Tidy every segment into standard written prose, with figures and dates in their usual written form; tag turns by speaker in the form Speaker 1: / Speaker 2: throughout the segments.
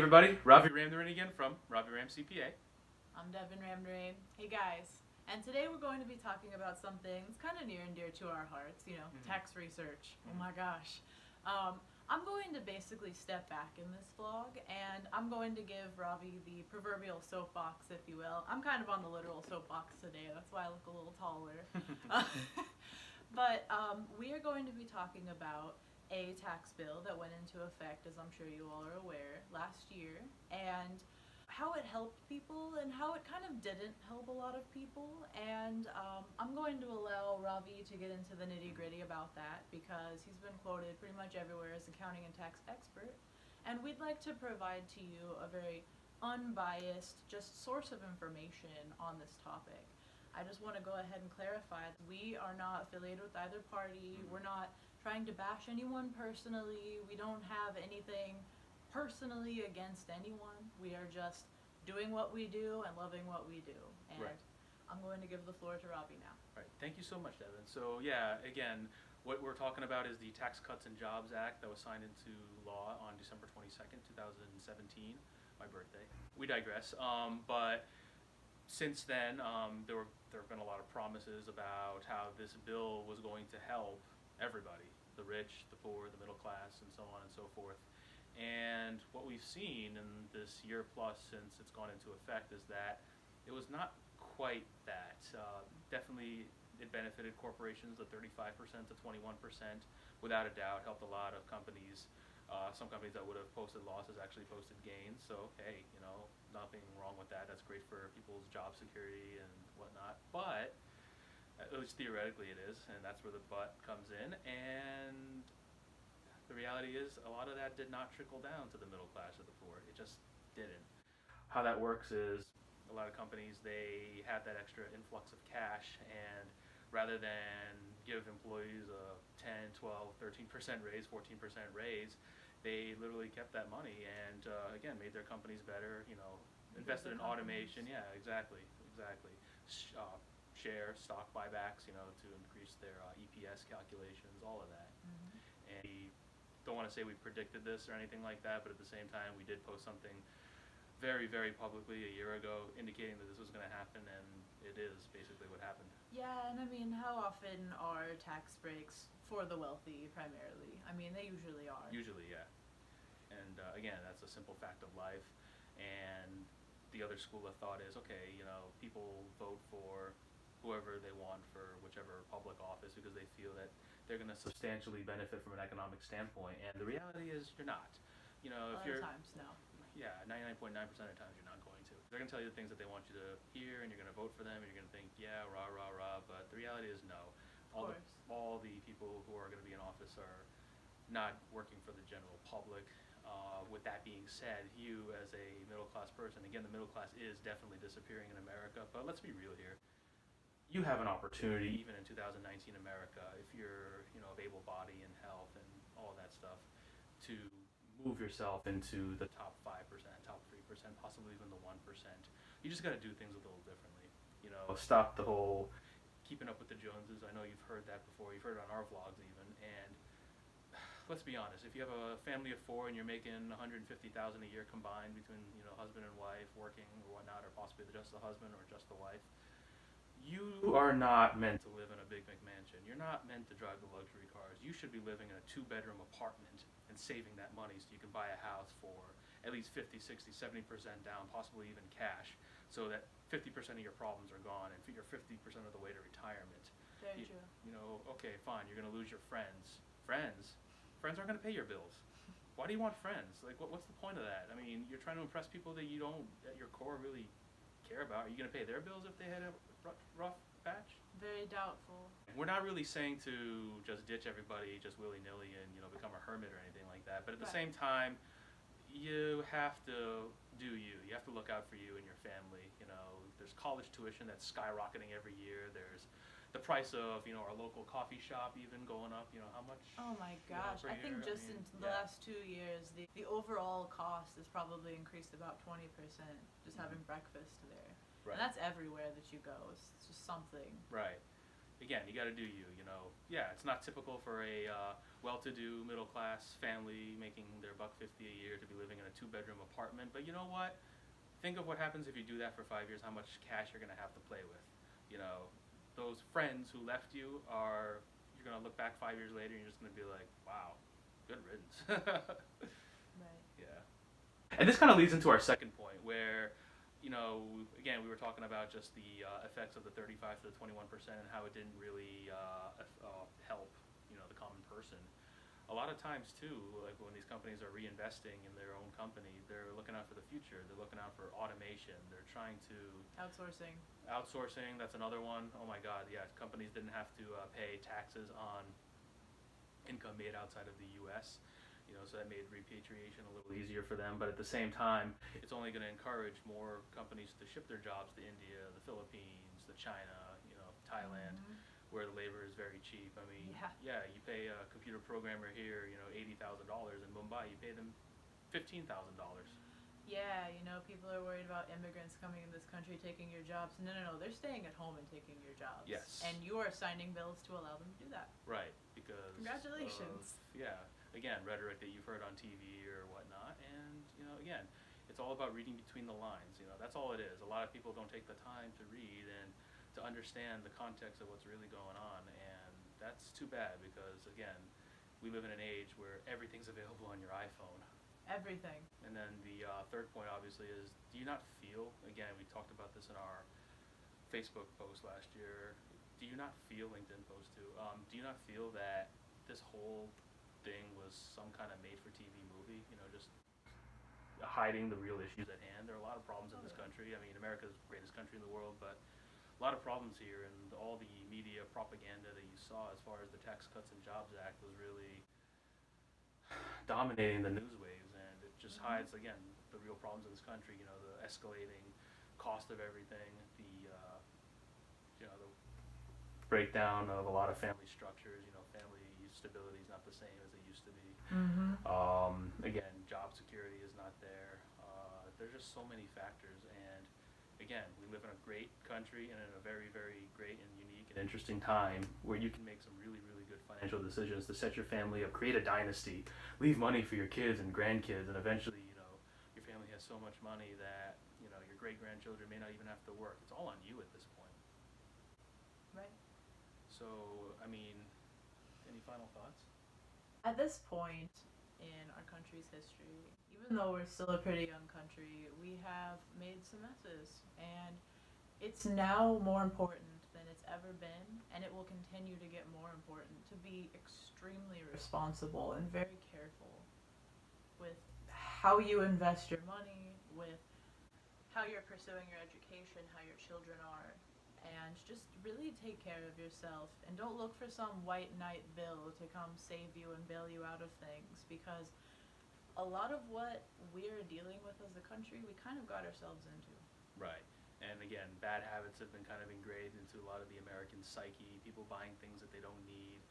Speaker 1: everybody, RaviRamCPA again from RaviRamCPA.
Speaker 2: I'm Devin Ramdarain. Hey guys. And today we're going to be talking about something that's kind of near and dear to our hearts, tax research. Oh my gosh. I'm going to basically step back in this vlog and I'm going to give Ravi the proverbial soapbox, if you will. I'm kind of on the literal soapbox today, that's why I look a little taller. But we are going to be talking about a tax bill that went into effect, as I'm sure you all are aware, last year, and how it helped people and how it kind of didn't help a lot of people. And I'm going to allow Ravi to get into the nitty-gritty about that because he's been quoted pretty much everywhere as accounting and tax expert, and we'd like to provide to you a very unbiased just source of information on this topic. I just want to go ahead and clarify, we are not affiliated with either party. We're not trying to bash anyone personally. We don't have anything personally against anyone. We are just doing what we do and loving what we do. And
Speaker 1: Right.
Speaker 2: I'm going to give the floor to Ravi now.
Speaker 1: Right. Thank you so much, Devin. So yeah, again, what we're talking about is the Tax Cuts and Jobs Act that was signed into law on December 22nd, 2017, my birthday. We digress. But since then, there have been a lot of promises about how this bill was going to help everybody, the rich, the poor, the middle class, and so on and so forth. And what we've seen in this year plus since it's gone into effect is that it was not quite that. Definitely it benefited corporations, the 35% to 21%, without a doubt, helped a lot of companies. Some companies that would have posted losses actually posted gains, so hey, nothing wrong with that. That's great for people's job security and whatnot, but at least theoretically it is, and that's where the but comes in. And the reality is a lot of that did not trickle down to the middle class or the poor. It just didn't. How that works is a lot of companies, they have that extra influx of cash, and rather than give employees a 10, 12, 13% raise, 14% raise, they literally kept that money and again made their companies better, invested in automation. Yeah, exactly. Share stock buybacks, to increase their EPS calculations, all of that. And we don't want to say we predicted this or anything like that, but at the same time we did post something very, very publicly a year ago indicating that this was going to happen, and it is basically what happened.
Speaker 2: Yeah, and I mean, how often are tax breaks for the wealthy primarily? I mean, they usually are.
Speaker 1: Usually, yeah. And again, that's a simple fact of life. And the other school of thought is, okay, people vote for whoever they want for whichever public office because they feel that they're going to substantially benefit from an economic standpoint. And the reality is you're not.
Speaker 2: A lot of times, no.
Speaker 1: Yeah, 99.9% of the times you're not going to. They're going to tell you the things that they want you to hear, and you're going to vote for them, and you're going to think, yeah, rah, rah, rah, but the reality is no. All the people who are going to be in office are not working for the general public. With that being said, you as a middle-class person, again, the middle class is definitely disappearing in America, but let's be real here. You have an opportunity, even in 2019 America, if you're, of able body and health and all of that stuff, to move yourself into the top 5%, top 3%, possibly even the 1%. You just got to do things a little differently. Stop the whole keeping up with the Joneses. I know you've heard that before. You've heard it on our vlogs even. And let's be honest, if you have a family of 4 and you're making $150,000 a year combined between, husband and wife working or whatnot, or possibly just the husband or just the wife, you are not meant to live in a big McMansion. You're not meant to drive the luxury cars. You should be living in a 2-bedroom apartment and saving that money so you can buy a house for at least 50, 60, 70% down, possibly even cash, so that 50% of your problems are gone and you're 50% of the way to retirement.
Speaker 2: Very true.
Speaker 1: Okay, fine, you're going to lose your friends. Friends aren't going to pay your bills. Why do you want friends? Like, what's the point of that? I mean, you're trying to impress people that you don't, at your core, really care about. Are you going to pay their bills if they had a rough patch?
Speaker 2: Very doubtful.
Speaker 1: We're not really saying to just ditch everybody just willy-nilly and become a hermit or anything like that, but at the same time you have to do you. You have to look out for you and your family. There's college tuition that's skyrocketing every year. There's the price of our local coffee shop even going up. How much?
Speaker 2: Oh my gosh, I think just in the last 2 years the overall cost has probably increased about 20% just having breakfast there. Right. And that's everywhere that you go. It's just something.
Speaker 1: Right. again, you got to do you. Yeah, it's not typical for a well-to-do middle-class family making their $150 a year to be living in a 2-bedroom apartment. But you know what? Think of what happens if you do that for 5 years. How much cash you're gonna have to play with. Those friends who left you are. You're gonna look back 5 years later and you're just gonna be like, wow, good riddance.
Speaker 2: Right.
Speaker 1: Yeah. And this kind of leads into our second point, where, again, we were talking about just the effects of the 35 to the 21% and how it didn't really help, the common person. A lot of times too, like when these companies are reinvesting in their own company, they're looking out for the future. They're looking out for automation. They're trying to outsourcing. That's another one. Oh my God, yeah. Companies didn't have to pay taxes on income made outside of the U.S. So that made repatriation a little easier for them. But at the same time, it's only going to encourage more companies to ship their jobs to India, the Philippines, the China, Thailand, where the labor is very cheap. I mean, yeah, you pay a computer programmer here, $80,000. In Mumbai, you pay them $15,000.
Speaker 2: Yeah, people are worried about immigrants coming in this country taking your jobs. No, they're staying at home and taking your jobs.
Speaker 1: Yes.
Speaker 2: And you are signing bills to allow them to do that.
Speaker 1: Right, because
Speaker 2: congratulations.
Speaker 1: Again, rhetoric that you've heard on TV or whatnot, and again, it's all about reading between the lines. That's all it is. A lot of people don't take the time to read and to understand the context of what's really going on, and that's too bad because again, we live in an age where everything's available on your iPhone.
Speaker 2: Everything.
Speaker 1: And then the third point obviously is, do you not feel, again, we talked about this in our Facebook post last year, do you not feel, LinkedIn post too, do you not feel that this whole thing was some kind of made-for-TV movie, just hiding the real issues at hand? There are a lot of problems in this country. I mean, America's the greatest country in the world, but a lot of problems here, and all the media propaganda that you saw as far as the Tax Cuts and Jobs Act was really dominating the news waves, and it just hides, again, the real problems in this country, the escalating cost of everything, the breakdown of a lot of family structures, family stability is not the same as it used to be. Again, job security is not there. There's just so many factors, and again, we live in a great country and in a very, very great and unique and interesting time where you can make some really, really good financial decisions to set your family up, create a dynasty, leave money for your kids and grandkids, and eventually, your family has so much money that, your great-grandchildren may not even have to work. It's all on you at this point.
Speaker 2: Right.
Speaker 1: So, I mean, any final thoughts?
Speaker 2: At this point in our country's history, even though we're still a pretty young country, we have made some messes, and it's now more important than it's ever been, and it will continue to get more important to be extremely responsible and very careful with how you invest your money, with how you're pursuing your education, how your children are, and just really take care of yourself, and don't look for some white knight bill to come save you and bail you out of things, because a lot of what we're dealing with as a country, we kind of got ourselves into.
Speaker 1: Right. And again, bad habits have been kind of ingrained into a lot of the American psyche, people buying things that they don't need,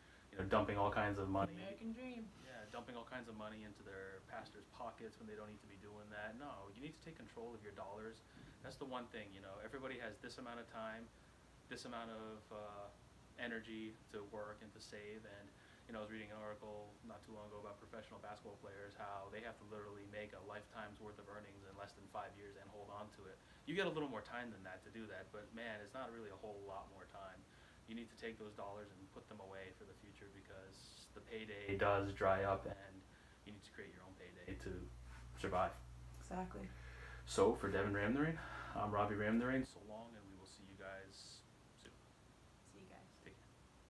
Speaker 1: dumping all kinds of money.
Speaker 2: American dream.
Speaker 1: Yeah, dumping all kinds of money into their pastors' pockets when they don't need to be doing that. No, you need to take control of your dollars. That's the one thing, everybody has this amount of time, this amount of energy to work and to save, and I was reading an article not too long ago about professional basketball players, how they have to literally make a lifetime's worth of earnings in less than 5 years and hold on to it. You get a little more time than that to do that, but man, it's not really a whole lot more time. You need to take those dollars and put them away for the future, because the payday does dry up, and you need to create your own payday to survive.
Speaker 2: Exactly.
Speaker 1: So for Devin Ramnarine, I'm RaviRamCPA. So long, and we will see you guys